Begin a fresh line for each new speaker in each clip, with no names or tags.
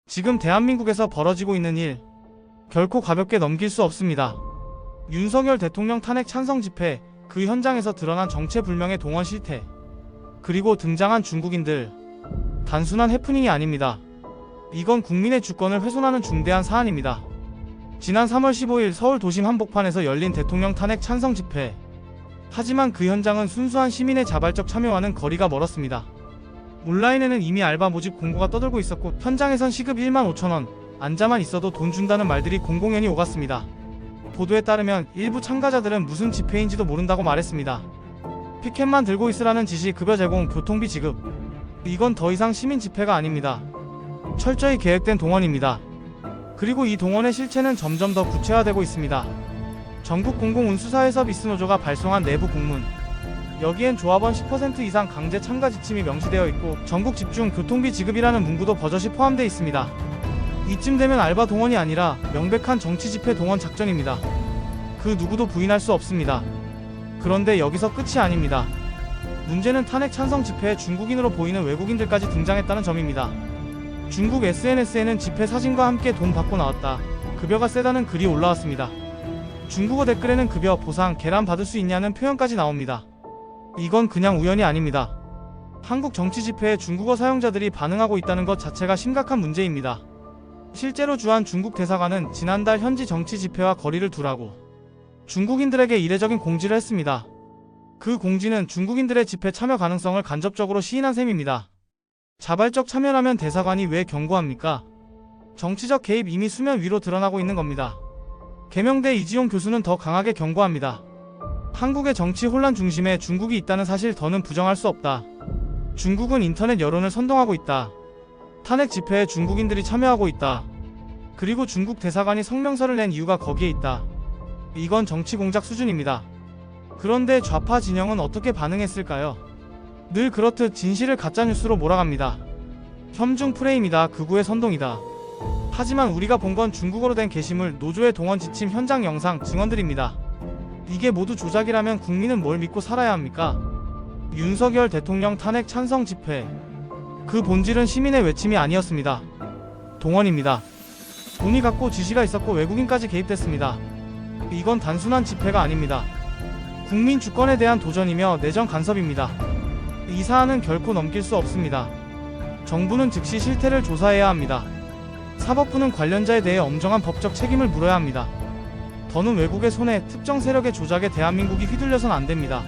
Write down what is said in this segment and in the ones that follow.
지금 대한민국에서 벌어지고 있는 일, 결코 가볍게 넘길 수 없습니다. 윤석열 대통령 탄핵 찬성 집회, 그 현장에서 드러난 정체불명의 동원 실태, 그리고 등장한 중국인들, 단순한 해프닝이 아닙니다. 이건 국민의 주권을 훼손하는 중대한 사안입니다. 지난 3월 15일 서울 도심 한복판에서 열린 대통령 탄핵 찬성 집회. 하지만 그 현장은 순수한 시민의 자발적 참여와는 거리가 멀었습니다. 온라인에는 이미 알바 모집 공고가 떠돌고 있었고, 현장에선 시급 1만 5천원, 앉아만 있어도 돈 준다는 말들이 공공연히 오갔습니다. 보도에 따르면 일부 참가자들은 무슨 집회인지도 모른다고 말했습니다. 피켓만 들고 있으라는 지시, 급여 제공, 교통비 지급. 이건 더 이상 시민 집회가 아닙니다. 철저히 계획된 동원입니다. 그리고 이 동원의 실체는 점점 더 구체화되고 있습니다. 전국 공공운수사에서 비스노조가 발송한 내부 공문. 여기엔 조합원 10% 이상 강제 참가 지침이 명시되어 있고, 전국 집중 교통비 지급이라는 문구도 버젓이 포함되어 있습니다. 이쯤 되면 알바 동원이 아니라 명백한 정치 집회 동원 작전입니다. 그 누구도 부인할 수 없습니다. 그런데 여기서 끝이 아닙니다. 문제는 탄핵 찬성 집회에 중국인으로 보이는 외국인들까지 등장했다는 점입니다. 중국 SNS에는 집회 사진과 함께 돈 받고 나왔다, 급여가 세다는 글이 올라왔습니다. 중국어 댓글에는 급여, 보상, 계란 받을 수 있냐는 표현까지 나옵니다. 이건 그냥 우연이 아닙니다. 한국 정치 집회에 중국어 사용자들이 반응하고 있다는 것 자체가 심각한 문제입니다. 실제로 주한 중국 대사관은 지난달 현지 정치 집회와 거리를 두라고 중국인들에게 이례적인 공지를 했습니다. 그 공지는 중국인들의 집회 참여 가능성을 간접적으로 시인한 셈입니다. 자발적 참여라면 대사관이 왜 경고합니까? 정치적 개입 이미 수면 위로 드러나고 있는 겁니다. 계명대 이지용 교수는 더 강하게 경고합니다. 한국의 정치 혼란 중심에 중국이 있다는 사실 더는 부정할 수 없다. 중국은 인터넷 여론을 선동하고 있다. 탄핵 집회에 중국인들이 참여하고 있다. 그리고 중국 대사관이 성명서를 낸 이유가 거기에 있다. 이건 정치 공작 수준입니다. 그런데 좌파 진영은 어떻게 반응했을까요? 늘 그렇듯 진실을 가짜뉴스로 몰아갑니다. 혐중 프레임이다, 극우의 선동이다. 하지만 우리가 본 건 중국어로 된 게시물, 노조의 동원 지침, 현장 영상, 증언들입니다. 이게 모두 조작이라면 국민은 뭘 믿고 살아야 합니까? 윤석열 대통령 탄핵 찬성 집회, 그 본질은 시민의 외침이 아니었습니다. 동원입니다. 돈이 갔고 지시가 있었고 외국인까지 개입됐습니다. 이건 단순한 집회가 아닙니다. 국민 주권에 대한 도전이며 내정 간섭입니다. 이 사안은 결코 넘길 수 없습니다. 정부는 즉시 실태를 조사해야 합니다. 사법부는 관련자에 대해 엄정한 법적 책임을 물어야 합니다. 더는 외국의 손에, 특정 세력의 조작에 대한민국이 휘둘려선 안 됩니다.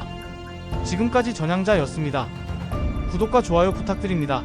지금까지 전향자였습니다. 구독과 좋아요 부탁드립니다.